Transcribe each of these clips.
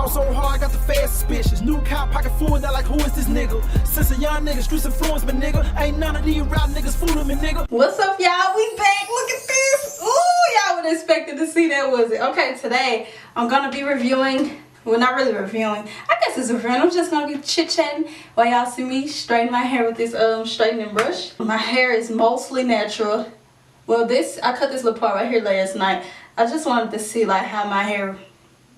so hard, got the fast suspicious. New cop pocket full, now like who is this nigga? Since a young nigga, streets influence me, nigga. Ain't none of these rap niggas fooling me, nigga. What's up, y'all? We back. Look at this. Ooh, y'all would expected to see that, was it? Okay, today I'm gonna be reviewing. Well, not really reviewing. I guess it's reviewing. I'm just gonna be chit-chatting while y'all see me straighten my hair with this straightening brush. My hair is mostly natural. Well, I cut this little part right here last night. I just wanted to see like how my hair,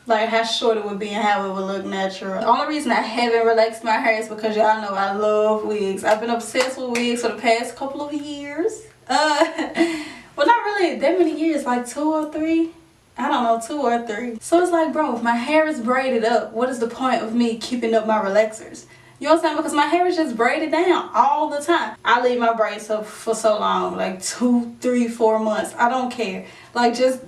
like how short it would be and how it would look natural. The only reason I haven't relaxed my hair is because y'all know I love wigs. I've been obsessed with wigs for the past couple of years. Well, not really that many years, like 2 or 3. I don't know, 2 or 3. So it's like, bro, if my hair is braided up, what is the point of me keeping up my relaxers? You know what I'm saying? Because my hair is just braided down all the time. I leave my braids up for so long, like 2, 3, 4 months. I don't care. Like, just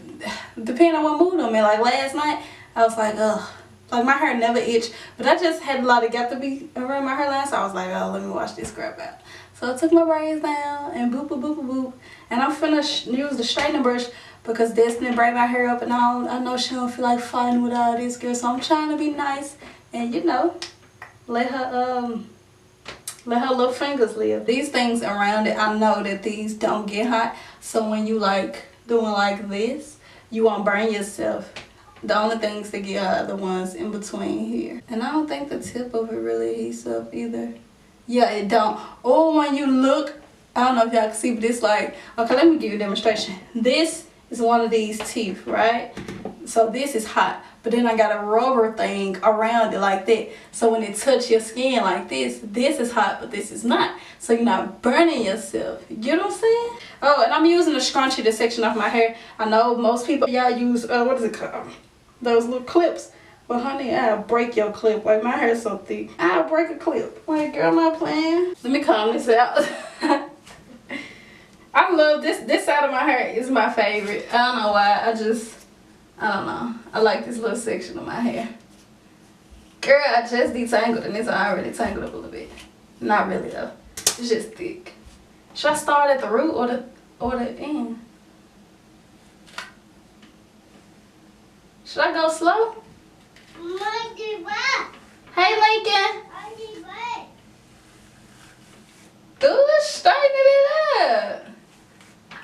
depending on what mood I'm in. Like last night, I was like, ugh. Like my hair never itched. But I just had a lot of got to be around my hairline. So I was like, oh, let me wash this crap out. So I took my braids down and boop, boop, boop, boop, boop. And I'm finna use the straightening brush because Destiny braid my hair up and all. I know she don't feel like fighting with all this girl. So I'm trying to be nice and, you know, let her little fingers live. These things around it, I know that these don't get hot. So when you like doing like this, you won't burn yourself. The only things that get hot are the ones in between here. And I don't think the tip of it really heats up either. Yeah, it don't. Or when you look, I don't know if y'all can see, but it's like, okay, let me give you a demonstration. This is one of these teeth, right? So this is hot. But then I got a rubber thing around it like that. So when it touches your skin like this is hot, but this is not. So you're not burning yourself. You know what I'm saying? Oh, and I'm using a scrunchie to section off my hair. I know most people, y'all use, what is it called? Those little clips. But honey, I'll break your clip. Like my hair is so thick. I'll break a clip. Like, girl, I'm not playing. Let me comb this out. I love this side of my hair is my favorite. I don't know why. I don't know. I like this little section of my hair. Girl, I just detangled and it's already tangled up a little bit. Not really though. It's just thick. Should I start at the root or the end? Should I go slow? Hey Lincoln. Good, straightening it up.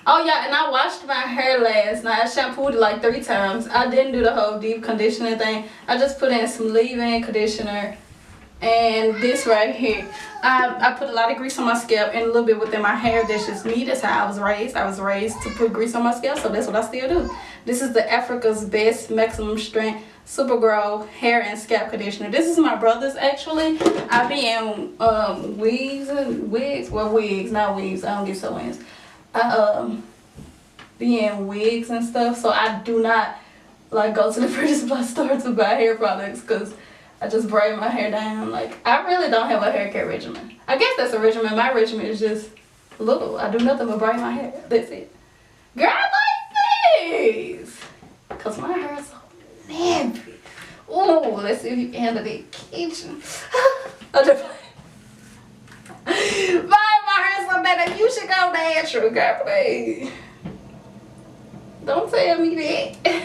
Oh yeah, and I washed my hair last night. I shampooed it like 3 times. I didn't do the whole deep conditioning thing. I just put in some leave-in conditioner and this right here. I put a lot of grease on my scalp and a little bit within my hair. That's just me. That's how I was raised. I was raised to put grease on my scalp, so that's what I still do. This is the Africa's Best Maximum Strength Super Grow Hair and Scalp Conditioner. This is my brother's actually. I be in wigs. Well, wigs, not wigs. I don't get sew-ins. I be in wigs and stuff, so I do not like go to the Pretty Supply store to buy hair products because I just braid my hair down. Like, I really don't have a hair care regimen. I guess that's a regimen. My regimen is just little. I do nothing but braid my hair. That's it. Girl, I like this because my hair is so nappy. Ooh, let's see if you can handle the kitchen. I'll just my hair so bad that you should go natural, girl, please. Don't tell me that.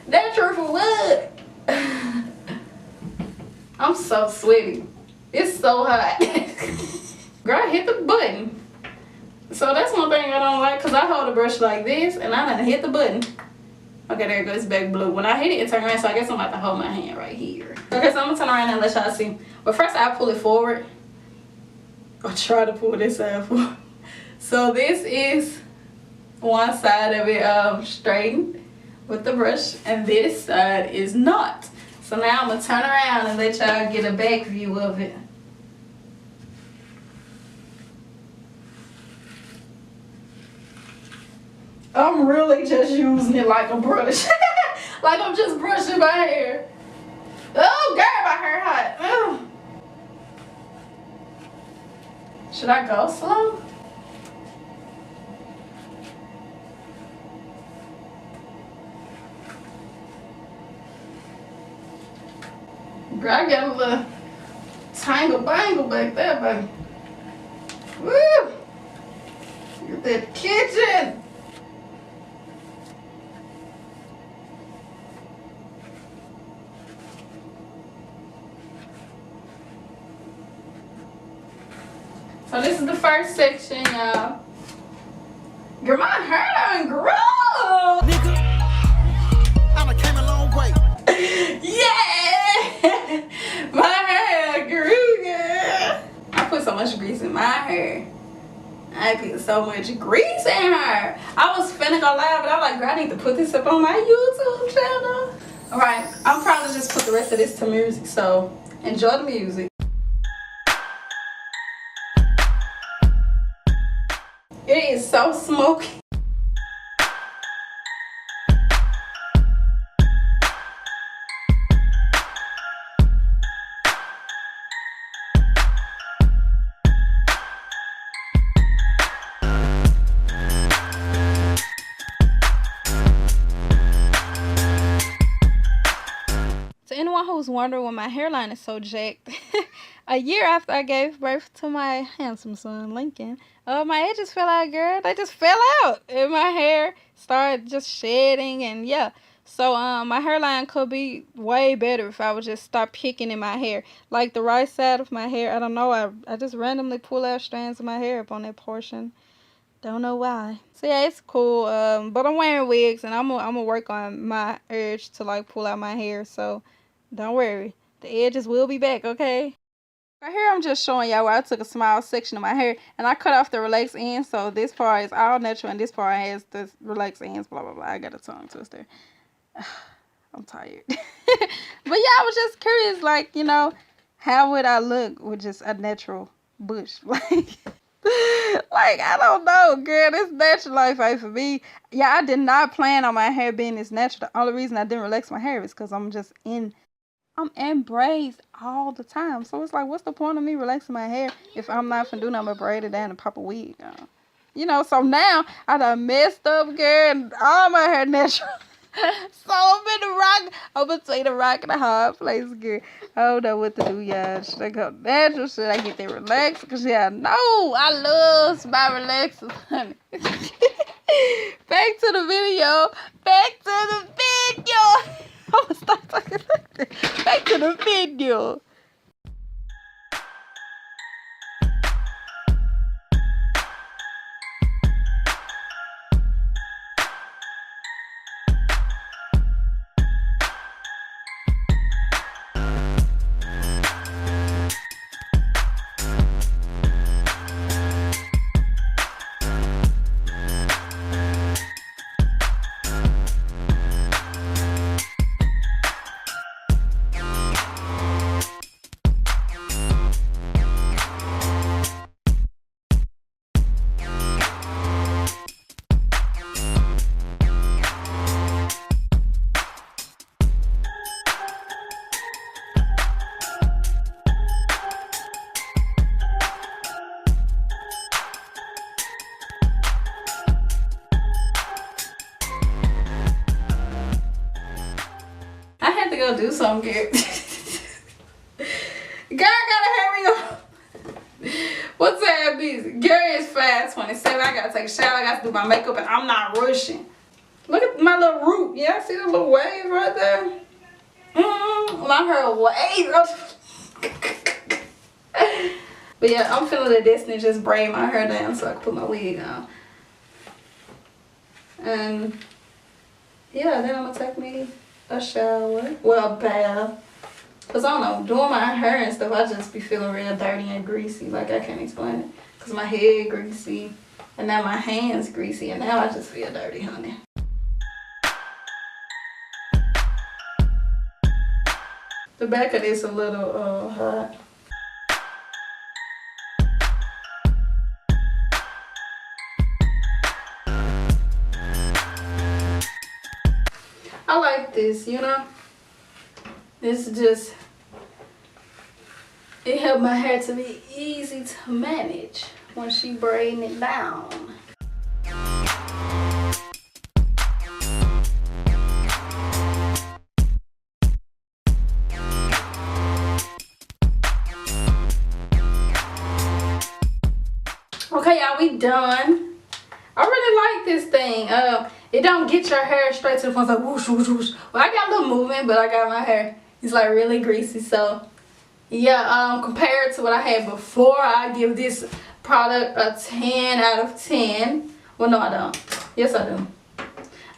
Natural for what? I'm so sweaty. It's so hot. Girl, hit the button. So that's one thing I don't like, because I hold the brush like this and I done hit the button. Okay, there it goes, back blue. When I hit it, it turned around, so I guess I'm about to hold my hand right here. Okay, so I'm gonna turn around and let y'all see. But first I pull it forward. Or try to pull this side forward. So this is one side of it straightened with the brush, and this side is not. So now I'm gonna turn around and let y'all get a back view of it. I'm really just using it like a brush. Like I'm just brushing my hair. Oh, girl, my hair hot. Oh. Should I go slow? Girl, I got a little tangle bangle back there, baby. Woo! Get that kitchen. So this is the first section, y'all. Girl, my hair done grew. Nigga, I done came a long way. Yeah! My hair grew, girl. I put so much grease in my hair. I put so much grease in her. I was finna go live, but I was like, girl, I need to put this up on my YouTube channel. Alright, I'm probably just put the rest of this to music, so enjoy the music. It is so smoky. To anyone who's wondering why my hairline is so jacked, a year after I gave birth to my handsome son, Lincoln, my edges fell out, girl. They just fell out. And my hair started just shedding, and yeah. So, my hairline could be way better if I would just stop picking in my hair. Like the right side of my hair, I don't know, I just randomly pull out strands of my hair up on that portion. Don't know why. So yeah, it's cool. But I'm wearing wigs, and I'm gonna work on my urge to like pull out my hair. So don't worry, the edges will be back, okay? Right here, I'm just showing y'all where I took a small section of my hair, and I cut off the relaxed ends. So this part is all natural, and this part has the relaxed ends. Blah blah blah. I got a tongue twister. I'm tired. But yeah, I was just curious, like, you know, how would I look with just a natural bush? Like, I don't know, girl. This natural life ain't for me. Yeah, I did not plan on my hair being this natural. The only reason I didn't relax my hair is because I'm in braids all the time. So it's like, what's the point of me relaxing my hair if I'm not finna do nothing but braid it down and pop a wig on? You know, so now I done messed up, girl, and all my hair natural. So I'm between a rock and a hard place, girl. I don't know what to do, y'all. Should I go natural? Should I get that relaxed? Because y'all know I love my relaxers, honey. Back to the video. Back to the video. I'm gonna stop talking like that. Back to the video. Go do something, girl. Girl, I gotta hurry up. What's that busy? Girl, it's 5:27. I gotta take a shower. I gotta do my makeup, and I'm not rushing. Look at my little root. Yeah, see the little wave right there? My hair wave. But yeah, I'm feeling the destiny just braid my hair down so I can put my wig on. And yeah, then I'm gonna take me a shower, well, a bath, because I don't know, doing my hair and stuff, I just be feeling real dirty and greasy, like I can't explain it, because my head greasy, and now my hands greasy, and now I just feel dirty, honey. The back of this a little hot. I like this, you know. This just, it helped my hair to be easy to manage when she braiding it down. Okay, y'all, we done. I really like this thing. It don't get your hair straight to the front, like whoosh, whoosh, whoosh. Well, I got a little movement, but I got my hair, it's like really greasy. So yeah, compared to what I had before, I give this product a 10 out of 10. Well, no, I don't. Yes, I do.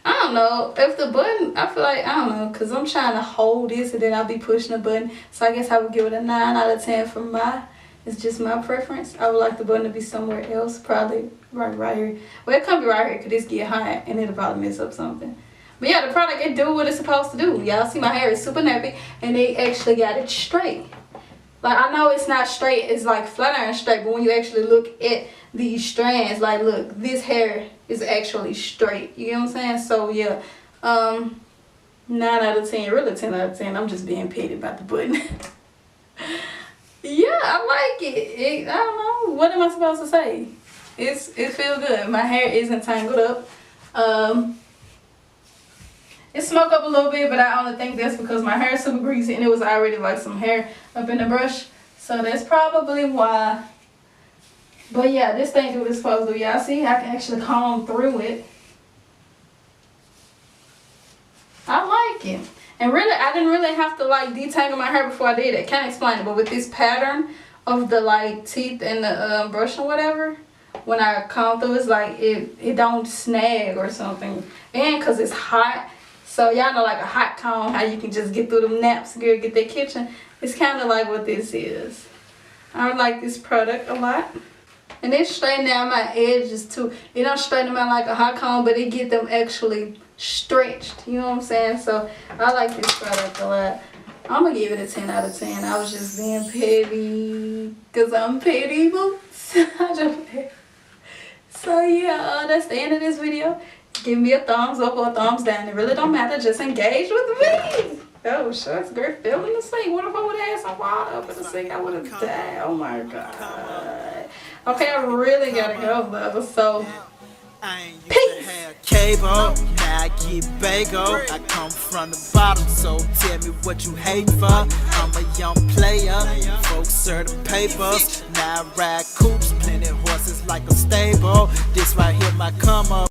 I don't know if the button, I feel like, I don't know, because I'm trying to hold this and then I'll be pushing the button. So I guess I would give it a 9 out of 10 for it's just my preference. I would like the button to be somewhere else, probably right here. Well, it can't be right here because this get hot and it'll probably mess up something. But yeah, the product, it do what it's supposed to do. Y'all see my hair is super nappy and they actually got it straight. Like, I know it's not straight, it's like flat iron straight, but when you actually look at these strands, like, look, this hair is actually straight. You know what I'm saying? So yeah, 9 out of 10, really 10 out of 10. I'm just being petty about the button. Yeah, I like it. I don't know, what am I supposed to say? It feels good. My hair isn't tangled up. It smoked up a little bit, but I only think that's because my hair is super greasy and it was already like some hair up in the brush. So that's probably why. But yeah, this thing do what it's supposed to do. Y'all see? I can actually comb through it. I like it. And really, I didn't really have to like detangle my hair before I did it. Can't explain it, but with this pattern of the like teeth and the brush or whatever, when I comb through, it's like it don't snag or something. And because it's hot. So y'all know like a hot comb, how you can just get through them naps, girl, get that kitchen. It's kind of like what this is. I like this product a lot. And it straighten out my edges too. It don't straighten them out like a hot comb, but it get them actually stretched. You know what I'm saying? So I like this product a lot. I'm going to give it a 10 out of 10. I was just being petty. Because I'm petty, boots. So yeah, that's the end of this video. Give me a thumbs up or a thumbs down. It really don't matter. Just engage with me. Oh, shucks, girl, fell in the sink. What if I would have had some water up in the sink? I would have died. Oh my God. Okay, I really gotta go though. So, peace. Cable, now I get bagel. I come from the bottom, so tell me what you hate for. I'm a young player, folks serve the papers. Now I ride coops, plenty horses like a stable. This right here my come up.